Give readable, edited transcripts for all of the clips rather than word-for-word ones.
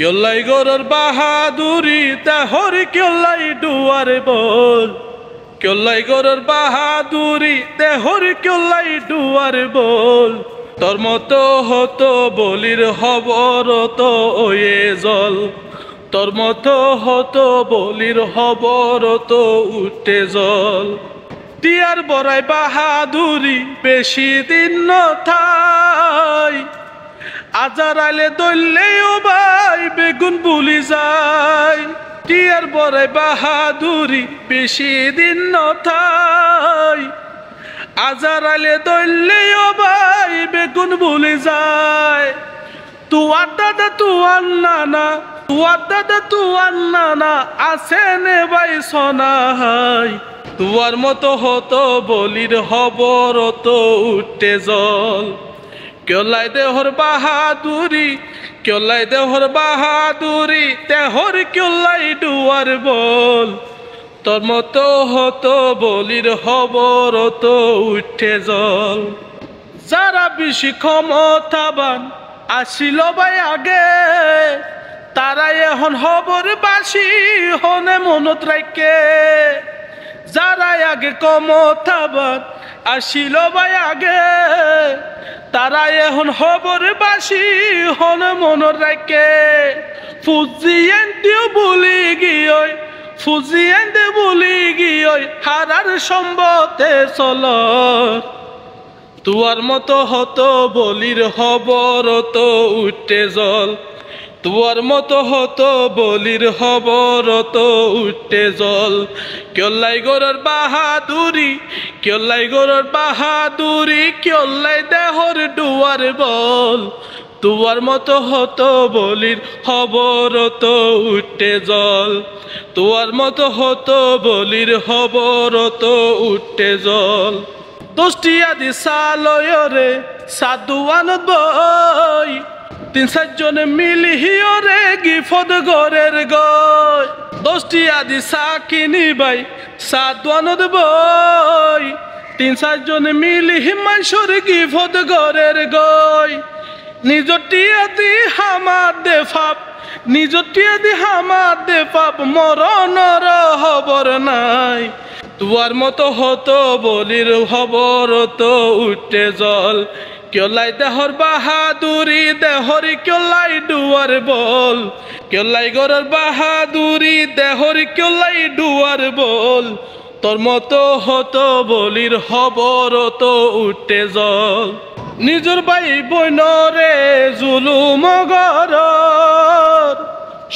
কেলাই গরর বাহাদুরি দেহর কেলাই ডুয়ারে বল কেলাই গরর বাহাদুরি দেহর কেলাই ডুয়ারে বল তোর মতো হতো বলির হবর তো ওয়ে জল তোর মতো হতো বলির হবর তো উঠে জল টিয়ার বড়াই বাহাদুরি বেশি দিন নথাই আজার আলে দললেও ভাই বেগুন বুলি যায় টিয়ার বড়াই বাহাদুরি বেশি দিন নথাই আজার আলে দললেও ভাই বেগুন বুলি যায় তুয়ার দাদা তুয়ার নানা তুয়ার দাদা তুয়ার নানা আছে নে ভাই সোনাহাই তুয়ার মতো হতো বলির হবর তো উঠে জল কেলাই দেহর বাহাদুরি কেলাই দেহর বাহাদুরি দেহর কেলাই ডুয়ার বল তোর মতো হতো বলির হবর তো উঠে জল যারা বেশি ক্ষমতাবান আসিল ভাই আগে তারাই এখন হবর বাসি হনে মনত রাখে যারা আগে ক্ষমতাবান আসিল ভাই আগে তারাই এখন হবর বাসি হনে মনত রাখে ফুজিয়েন্টিও বলি গিয়ে ফুজিয়েন্টে বলি গিয়ে হারার সম্বতে চল তুয়ার মতো হতো বলির হবর তো উঠে জল তুয়ার মতো হতো বলির হবর তো উঠে জল কেলাই গরর বাহাদুরি কেলাই গরর বাহাদুরি কেলাই দেহর ডুয়ার বল তুয়ার মতো হতো বলির হবর তো উঠে জল তুয়ার মতো হতো বলির হবর তো উঠে জল দোস্তি আদি সালয়রে সাধুয়ানত বই তিন চারজনে মিলি হিয়রে গিফদ গরের গয় দোস্তি আদি চা কিনি বাই সাধুয়ানত বই তিন চারজনে মিলি হিমাংসরে গিফদ গরের গয় নিজটি আদি হামার দে ফাপ নিজটি আদি হামার দে পাপ মরণর হবর নাই তুয়ার মতো হতো বলির হবর তো উঠে জল কেলাই দেহর বাহাদুরি দেহরি কেলাই ডুয়ার বল কেলাই গরর বাহাদুরি দেহরি কেলাই ডুয়ার বল তোর মতো হতো বলির হবর তো উঠে জল নিজর ভাই বইনরে জুলুম গরর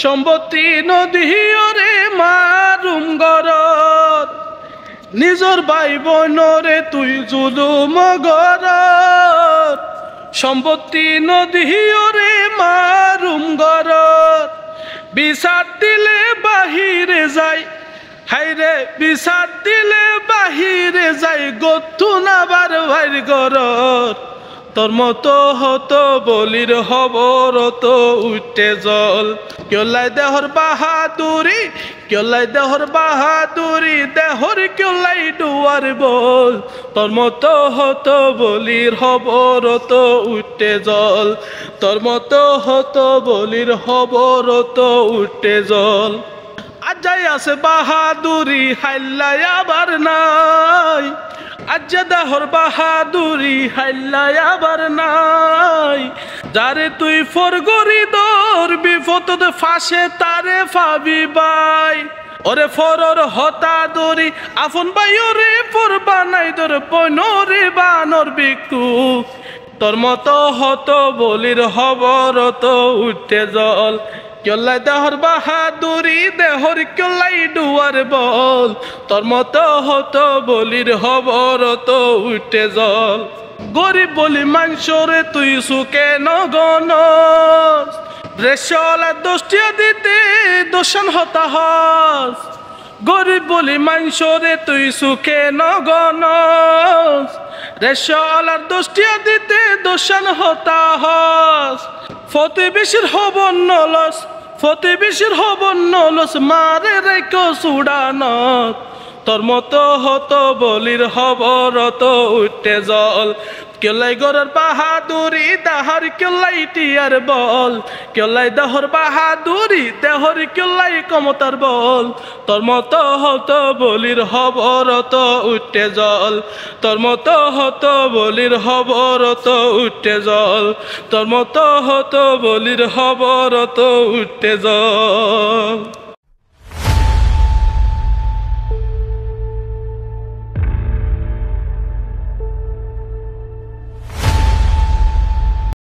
সম্পত্তি নদীরে মারুম গরর নিজর ভাই বোনরে তুই জুলুম গরর সম্পত্তি নদীরে মারুম গরর বিচার দিলে বাহিরে যাই হাইরে বিচার দিলে বাহিরে যাই গত্তু নাবার ভাইর গরর তোর মতো হতো বলির হবর তো উঠে জল কেলাই দেহর বাহাদুরি কেলাই দেহর বাহাদুরি দেহর কেলাই ডুয়ার বল তোর মতো হতো বলির হবর তো উঠে জল তোর মতো হতো বলির হবর তো উঠে জল আজাই আছে বাহাদুরি হাইলাই আবার নাই আজ্জা দেহর বাহাদুরি হাইলাই আবার নাই যারে তুই ফরগরি দর বিপদ ফাঁসে তারে ফাবি বাই ওরে ফরর হতা দরি আফন বাই ওরে ফরবা নাই তোর বনরে বানর বিকু তোর মতো হতো বলির হবর তো উঠে জল কেলাই দেহর বাহাদুরি দেহর কেলাই ডুয়ার বল তোর মতো হতো বলির হবর তো উঠে জল গরিব বলি মাংসরে তুই সুকে নগন রেশলা দোষটিয়া দিতে দোষণ হতা হস গরিব বলি মাংসরে তুই সুখে নগন রেশলার দোষটিয়া দিতে দোষণ হতা হস ফতে বেশির হবন নলস ফতে বেশির হবন নলস মারে রেখো সুডানত তোর মতো হতো বলির হবরত উঠতে জল কেলাই গরর বাহাদুরি দেহর কেলাই টিয়ার বল কেলাই দেহর বাহাদুরি দেহর কেলাই কমতার বল তোর মতো হতো বলির হবরত উঠতে জল তোর মতো হতো বলির হবরত উঠতে জল তোর মতো হতো বলির হবরত উঠতে জল